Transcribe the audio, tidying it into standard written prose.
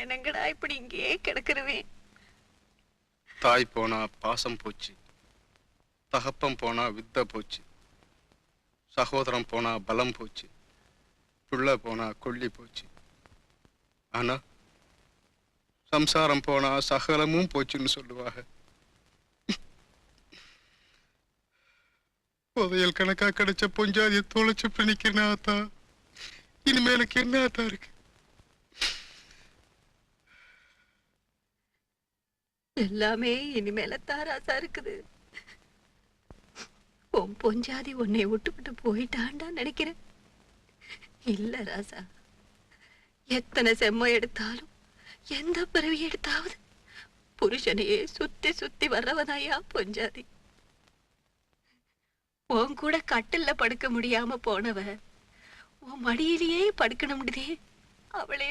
என்னங்கடா இப்படி இங்கேயே கிடக்குறவே. தாய் போனா பாசம் போச்சு, தகப்பம் போனா வித்த போச்சு, சகோதரம் போனா பலம் போச்சு, புள்ள போனா கொல்லி போச்சு. ஆனா சம்சாரம் போனா சகலமும் போச்சுன்னு சொல்லுவாங்க. புதையல் கணக்கா கிடைச்ச பொஞ்சாதிய தொலைச்சு பிணிக்கிறேன் ஆத்தா. இனிமே எனக்கு என்ன ஆத்தா இருக்கு? எல்லாமே இனிமேலத்தான் ராசா இருக்குது. உன் பொஞ்சாதி உன்னை விட்டுவிட்டு போயிட்டான்டா நினைக்கிறேன். இல்ல ராசா, எத்தனை செம்ம எடுத்தாலும் எந்த பிறவி எடுத்தாவது புருஷனையே சுத்தி சுத்தி வர்றவனாயா பொஞ்சாதி. உன் கூட கட்டில்ல படுக்க முடியாம போனவ உன் மடியிலேயே படுக்கணும்னுதே அவளே